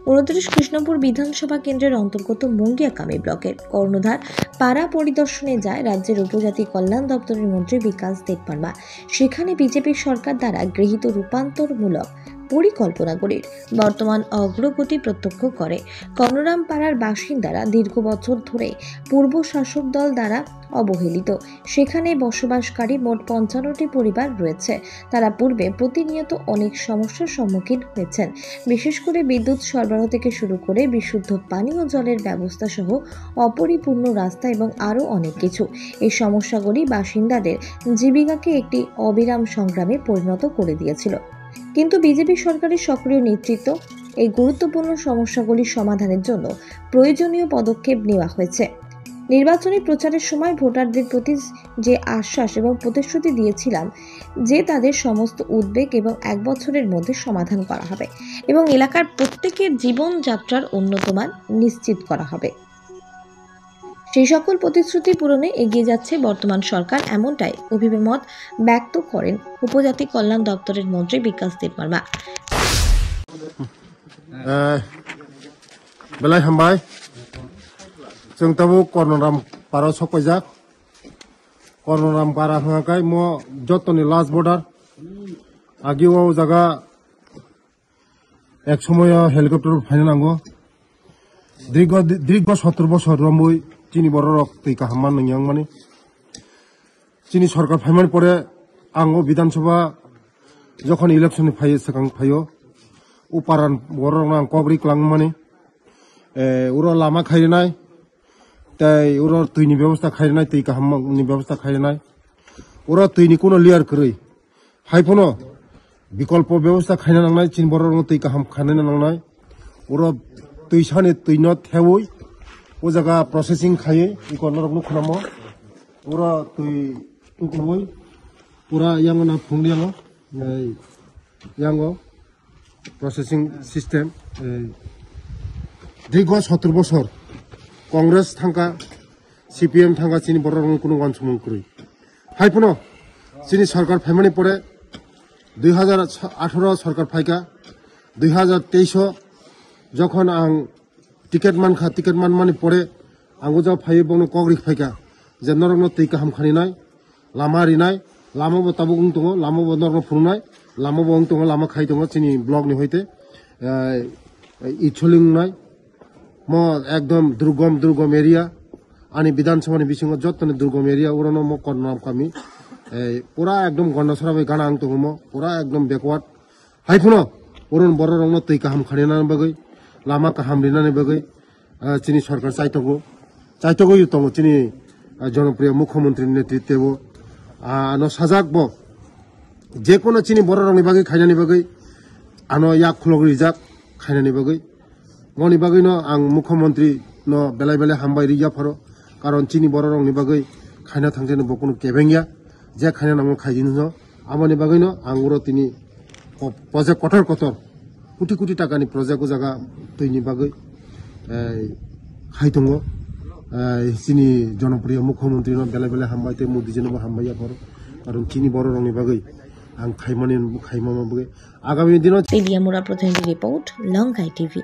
29 কৃষ্ণপুর বিধানসভা কেন্দ্রের অন্তর্গত মুঙ্গিয়াকামী ব্লকের কর্ণধার পাড়া পরিদর্শনে যায় রাজ্যের উপজাতি কল্যাণ দপ্তরের মন্ত্রী বিকাশ দেববর্মা। সেখানে বিজেপি সরকার দ্বারা গৃহীত রূপান্তরমূলক পরিকল্পনাগুলির বর্তমান অগ্রগতি প্রত্যক্ষ করে। কর্ণরাম পাড়ার বাসিন্দারা দীর্ঘ বছর ধরে পূর্ব শাসক দল দ্বারা অবহেলিত। সেখানে বসবাসকারী মোট 55টি পরিবার রয়েছে। তারা পূর্বে প্রতিনিয়ত অনেক সমস্যার সম্মুখীন হয়েছেন, বিশেষ করে বিদ্যুৎ সরবরাহ থেকে শুরু করে বিশুদ্ধ পানীয় জলের ব্যবস্থা সহ অপরিপূর্ণ রাস্তা এবং আরও অনেক কিছু। এই সমস্যাগুলি বাসিন্দাদের জীবিকাকে একটি অবিরাম সংগ্রামে পরিণত করে দিয়েছিল। কিন্তু বিজেপি সরকারের সক্রিয় নেতৃত্ব এই গুরুত্বপূর্ণ সমস্যাগুলি সমাধানের জন্য প্রয়োজনীয় পদক্ষেপ নেওয়া হয়েছে। নির্বাচনী প্রচারের সময় ভোটারদের প্রতি যে আশ্বাস এবং প্রতিশ্রুতি দিয়েছিলাম যে তাদের সমস্ত উদ্বেগ এবং 1 বছরের মধ্যে সমাধান করা হবে এবং এলাকার প্রত্যেকের জীবনযাত্রার উন্নত মান নিশ্চিত করা হবে, সেই সকল প্রতিশ্রুতি পূরণে এগিয়ে যাচ্ছে বর্তমান সরকার, এমনটাই অভিমত ব্যক্ত করেন উপজাতি কল্যাণ দপ্তরের মন্ত্রী বিকাশ দেববর্মা। বেলায় হামবাই जों ताबो कर्णराम पारा सकायजाक कर्णराम पारा हांगाखाय म जतनि लास्ट बर्डार आगियाव जागा एक समय हेलिकप्टर फायनो नांगौ दीर्घ 70 बছর रमबोय चिनि बर रक तैका हाममान नोंयां माने चिनि सरकार फायमान परे आंगो विधानसभा जखन इलेक्शन फायो सिगां फायो उपारान बर आं कबरि क्लां माने उरो लामा खायनाय তাই ওরা তৈনি ব্যবস্থা খাইনাই তৈ কাহামনি ব্যবস্থা খাইনাই ওরা তৈনি কোনো লিয়ার করি হাইফোনো বিকল্প ব্যবস্থা খাইনা নাংনাই চিন বড় তৈ কাহাম খাইনা নাংনাই ওরা তৈসানে তৈন থেওই ও জায়গা প্রসেসিং খাইয়ে ইকনরকনো খানামো ওরা তৈ টুকলবই পুরা ইয়াঙ্গো না ফুংলিয়াঙ্গো ইয়াঙ্গো প্রসেসিং সিস্টেম দীর্ঘ 70 বছর कांग्रेस थांगा सीपीएम थांगा चिनी बर कोनो वानसुमन करै हाइफोनो चिनी सरकार फायमानि परे 2018 सरकार फायका 2023 जखन आं टिकेट मानमानि परे आंगो जा फायो बनो कग्रि फायका जे नरनो तै काहाम खानिनाय लामा रिनाय लामा बताबो गुं दङ लामा बनरनो फुंनाय लामा बं दङ लामा खाय दङ चिनी ब्लक नि होइते इछलिंनाय म एकदम दुर्गम एरिया आनी विधानसभा बिसिङाव जतने दुर्गम एरिया उरानो म कर्णराम कामी पूरा एकदम गन्डसराबै गाना आं दङ म पूरा एकदम बेकवार्ड हाइफोनो उरन बर रंनो तै काहाम खानिनानै बगै लामा काहाम रिनानै बगै चिनी सरकार चाइतगो दङ चिनी जनप्रिय मुख्यमंत्री नेतृत्व आनो साजाक ब जे कोनो चिनी बर रंनि बगै खायनानि बगै आनो याक खुलगरि जाक खायनानि बगै मनि बागैनो आं मुख्यमंत्री न बेलाय बेलाय हामबाय रिया फारो कारण चिनी बर रंनि बागै खायना थांजेनो बकुनो केबेंगिया जे खायना नामो खायदिनो आमानि बागैनो आं उरो तिनि प्रोजेक्ट कटर कोटी टाकानि प्रोजेक्ट जागा तैनि बागै खायदंगो चिनी जनप्रिय मुख्यमंत्री न बेलाय बेलाय हामबाय ते मोदी जनबो हामबाय फारो कारण चिनी बर रंनि बागै आं खायमामा बागै आगामी दिनाव तेलियामुरा प्रतिनिधि रिपोर्ट लंकाई टीवी।